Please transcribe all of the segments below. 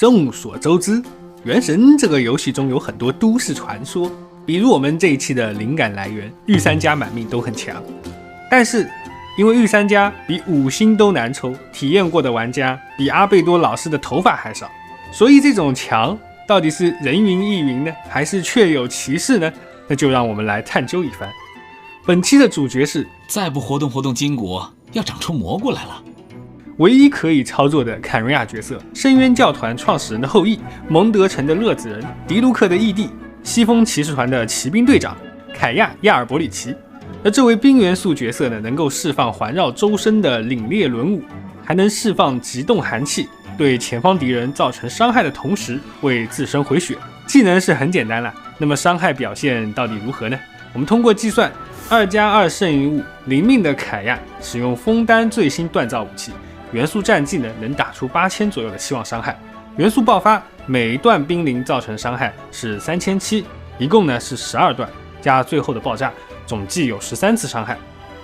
众所周知，原神这个游戏中有很多都市传说，比如我们这一期的灵感来源御三家满命都很强，但是因为御三家比5星都难抽，体验过的玩家比阿贝多老师的头发还少，所以这种强到底是人云亦云呢，还是确有其事呢？那就让我们来探究一番。本期的主角是再不活动活动筋骨，要长出蘑菇来了。唯一可以操作的坎瑞亚角色，深渊教团创始人的后裔，蒙德城的勒子人，迪卢克的义弟，西风骑士团的骑兵队长凯亚·亚尔伯里奇。而这位冰元素角色呢，能够释放环绕周身的凛冽轮舞，还能释放极冻寒气，对前方敌人造成伤害的同时为自身回血。技能是很简单了，那么伤害表现到底如何呢？我们通过计算，2+2胜于5，灵命的凯亚使用枫丹最新锻造武器，元素战技呢能打出8000左右的期望伤害。元素爆发，每一段冰灵造成伤害是3700，一共呢是12段，加最后的爆炸，总计有13次伤害。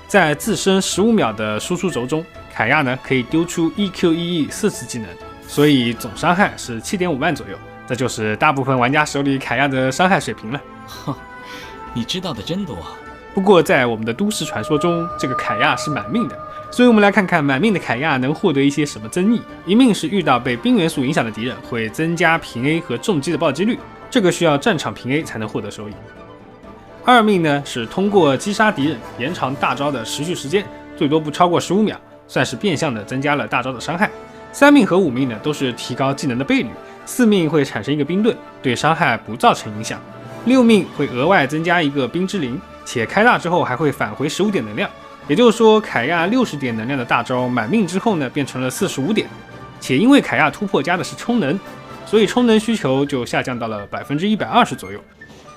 在自身15秒的输出轴中，凯亚呢可以丢出 EQEE 4次技能，所以总伤害是7.5万左右。这就是大部分玩家手里凯亚的伤害水平了。哼，你知道的真多。不过在我们的都市传说中，这个凯亚是满命的，所以我们来看看满命的凯亚能获得一些什么增益。一命是遇到被冰元素影响的敌人会增加平 A 和重击的暴击率，这个需要战场平 A 才能获得收益。2命呢是通过击杀敌人延长大招的持续时间，最多不超过15秒，算是变相的增加了大招的伤害。3命和5命呢都是提高技能的倍率，4命会产生一个冰盾，对伤害不造成影响。6命会额外增加一个冰之灵，且开大之后还会返回15点能量，也就是说凯亚60点能量的大招满命之后呢变成了45点，且因为凯亚突破加的是充能，所以充能需求就下降到了120%左右，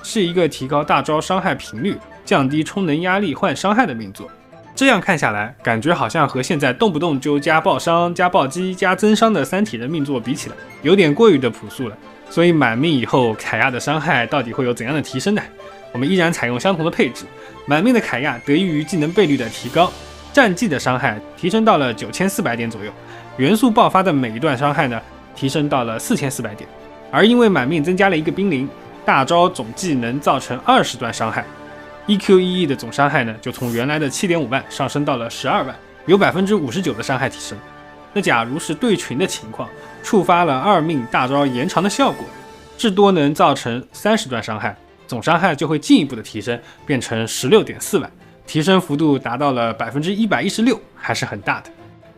是一个提高大招伤害频率、降低充能压力换伤害的命座。这样看下来，感觉好像和现在动不动就加爆伤、加暴击、加增伤的三体人命座比起来，有点过于的朴素了。所以满命以后，凯亚的伤害到底会有怎样的提升呢？我们依然采用相同的配置，满命的凯亚得益于技能倍率的提高，战技的伤害提升到了9400点左右，元素爆发的每一段伤害呢提升到了4400点，而因为满命增加了一个冰灵，大招总计能造成20段伤害。EQEE 的总伤害呢，就从原来的7.5万上升到了12万，有59%的伤害提升。那假如是对群的情况，触发了2命大招延长的效果，至多能造成30段伤害，总伤害就会进一步的提升，变成16.4万，提升幅度达到了116%，还是很大的。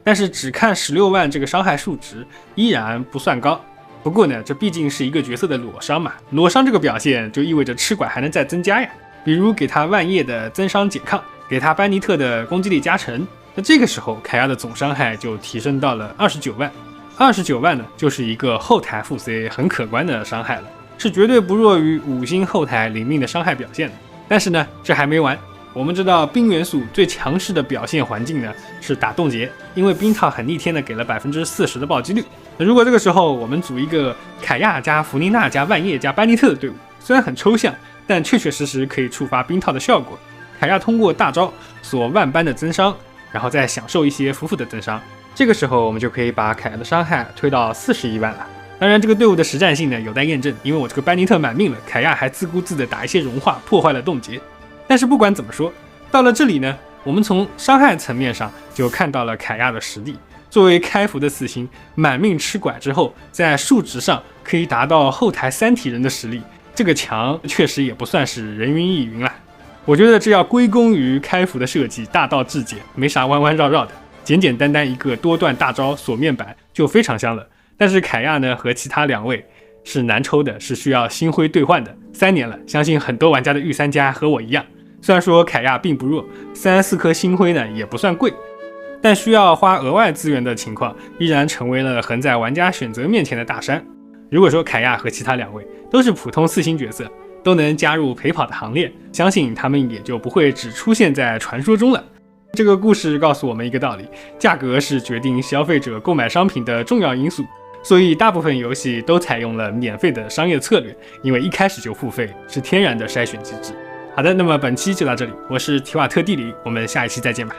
但是只看16万这个伤害数值，依然不算高。不过呢，这毕竟是一个角色的裸伤嘛，裸伤这个表现就意味着吃拐还能再增加呀。比如给他万叶的增伤减抗，给他班尼特的攻击力加成，那这个时候凯亚的总伤害就提升到了29万。29万呢，就是一个后台副 C 很可观的伤害了，是绝对不弱于5星后台灵命的伤害表现的。但是呢，这还没完。我们知道冰元素最强势的表现环境呢是打冻结，因为冰套很逆天的给了40%的暴击率。那如果这个时候我们组一个凯亚加弗妮娜加万叶加班尼特的队伍，虽然很抽象，但确确实实可以触发冰套的效果。凯亚通过大招所万般的增伤，然后再享受一些辅辅的增伤，这个时候我们就可以把凯亚的伤害推到41万了。当然这个队伍的实战性呢有待验证，因为我这个班尼特满命了，凯亚还自顾自的打一些融化，破坏了冻结。但是不管怎么说，到了这里呢，我们从伤害层面上就看到了凯亚的实力。作为开服的4星，满命吃拐之后，在数值上可以达到后台3体人的实力，这个强确实也不算是人云亦云了。我觉得这要归功于开服的设计大道至简，没啥弯弯绕绕的，简简单单一个多段大招锁面板就非常香了。但是凯亚呢和其他2位是难抽的，是需要星辉兑换的，3年了，相信很多玩家的御三家和我一样，虽然说凯亚并不弱，34颗星辉呢也不算贵，但需要花额外资源的情况依然成为了横在玩家选择面前的大山。如果说凯亚和其他2位都是普通4星角色，都能加入陪跑的行列，相信他们也就不会只出现在传说中了。这个故事告诉我们一个道理，价格是决定消费者购买商品的重要因素，所以大部分游戏都采用了免费的商业策略，因为一开始就付费是天然的筛选机制。好的，那么本期就到这里，我是提瓦特地理，我们下一期再见吧。